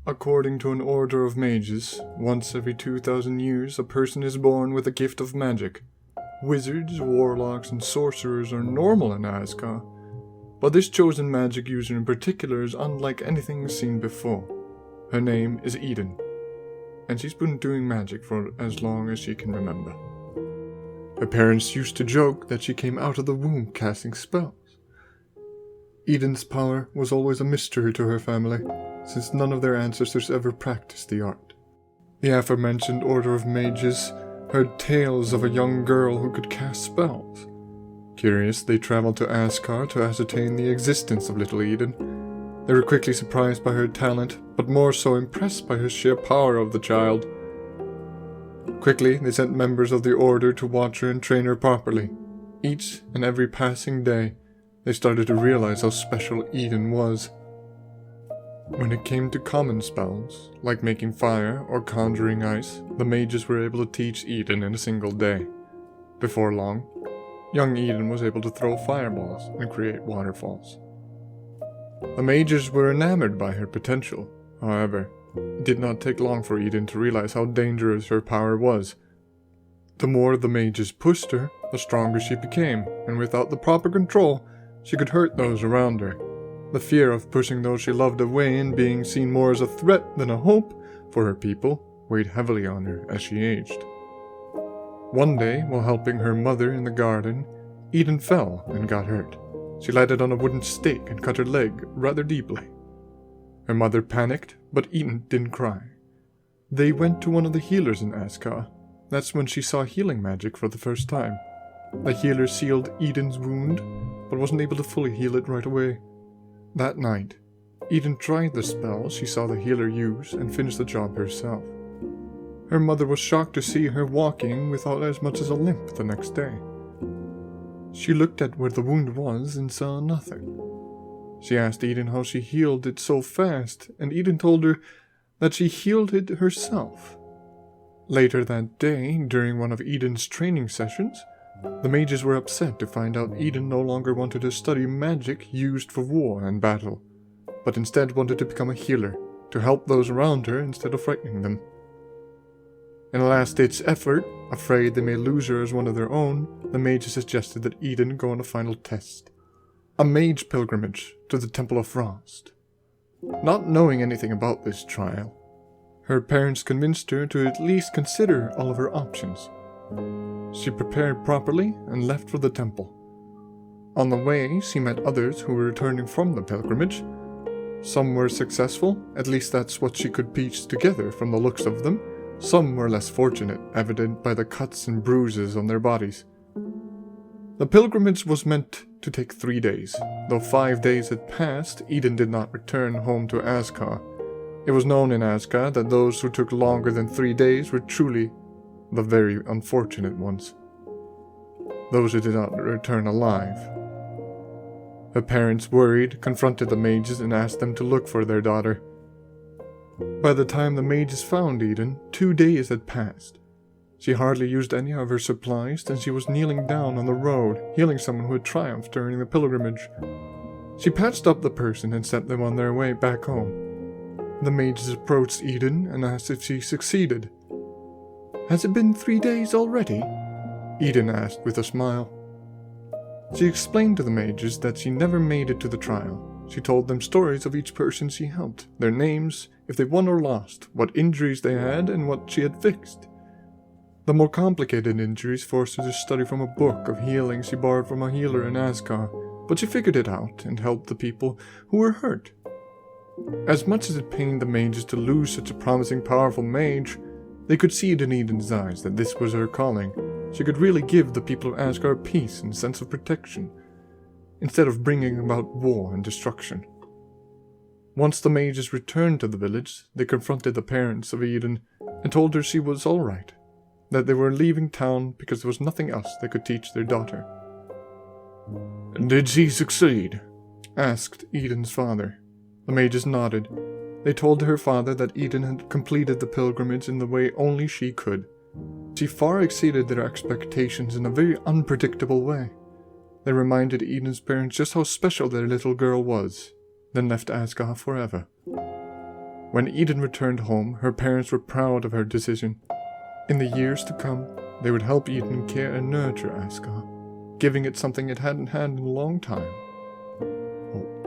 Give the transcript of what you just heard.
According to an order of mages, once every 2,000 years a person is born with a gift of magic. Wizards, warlocks, and sorcerers are normal in Askar, but this chosen magic user in particular is unlike anything seen before. Her name is Eden, and she's been doing magic for as long as she can remember. Her parents used to joke that she came out of the womb casting spells. Eden's power was always a mystery to her family, since none of their ancestors ever practiced the art. The aforementioned order of mages heard tales of a young girl who could cast spells. Curious, they traveled to Askar to ascertain the existence of little Eden. They were quickly surprised by her talent, but more so impressed by her sheer power of the child. Quickly, they sent members of the order to watch her and train her properly. Each and every passing day, they started to realize how special Eden was. When it came to common spells, like making fire or conjuring ice, the mages were able to teach Eden in a single day. Before long, young Eden was able to throw fireballs and create waterfalls. The mages were enamored by her potential. However, it did not take long for Eden to realize how dangerous her power was. The more the mages pushed her, the stronger she became, and without the proper control, she could hurt those around her. The fear of pushing those she loved away and being seen more as a threat than a hope for her people weighed heavily on her as she aged. One day, while helping her mother in the garden, Eden fell and got hurt. She landed on a wooden stake and cut her leg rather deeply. Her mother panicked, but Eden didn't cry. They went to one of the healers in Askar. That's when she saw healing magic for the first time. The healer sealed Eden's wound, but wasn't able to fully heal it right away. That night, Eden tried the spell she saw the healer use and finished the job herself. Her mother was shocked to see her walking without as much as a limp the next day. She looked at where the wound was and saw nothing. She asked Eden how she healed it so fast, and Eden told her that she healed it herself. Later that day, during one of Eden's training sessions, the mages were upset to find out Eden no longer wanted to study magic used for war and battle, but instead wanted to become a healer, to help those around her instead of frightening them. In a last-ditch effort, afraid they may lose her as one of their own, the mages suggested that Eden go on a final test. A mage pilgrimage to the Temple of Frost. Not knowing anything about this trial, her parents convinced her to at least consider all of her options. She prepared properly and left for the temple. On the way, she met others who were returning from the pilgrimage. Some were successful, at least that's what she could piece together from the looks of them. Some were less fortunate, evident by the cuts and bruises on their bodies. The pilgrimage was meant to take 3 days. Though 5 days had passed, Eden did not return home to Askar. It was known in Askar that those who took longer than 3 days were truly the very unfortunate ones. Those who did not return alive. Her parents, worried, confronted the mages and asked them to look for their daughter. By the time the mages found Eden, 2 days had passed. She hardly used any of her supplies, and she was kneeling down on the road, healing someone who had triumphed during the pilgrimage. She patched up the person and sent them on their way back home. The mages approached Eden and asked if she succeeded. "Has it been 3 days already?" Eden asked with a smile. She explained to the mages that she never made it to the trial. She told them stories of each person she helped, their names, if they won or lost, what injuries they had, and what she had fixed. The more complicated injuries forced her to study from a book of healing she borrowed from a healer in Askar, but she figured it out and helped the people who were hurt. As much as it pained the mages to lose such a promising, powerful mage, they could see it in Eden's eyes that this was her calling. She could really give the people of Askar peace and sense of protection, instead of bringing about war and destruction. Once the mages returned to the village, they confronted the parents of Eden and told her she was all right, that they were leaving town because there was nothing else they could teach their daughter. "Did she succeed?" asked Eden's father. The mages nodded. They told her father that Eden had completed the pilgrimage in the way only she could. She far exceeded their expectations in a very unpredictable way. They reminded Eden's parents just how special their little girl was, then left Askar forever. When Eden returned home, her parents were proud of her decision. In the years to come, they would help Eden care and nurture Askar, giving it something it hadn't had in a long time. Oh.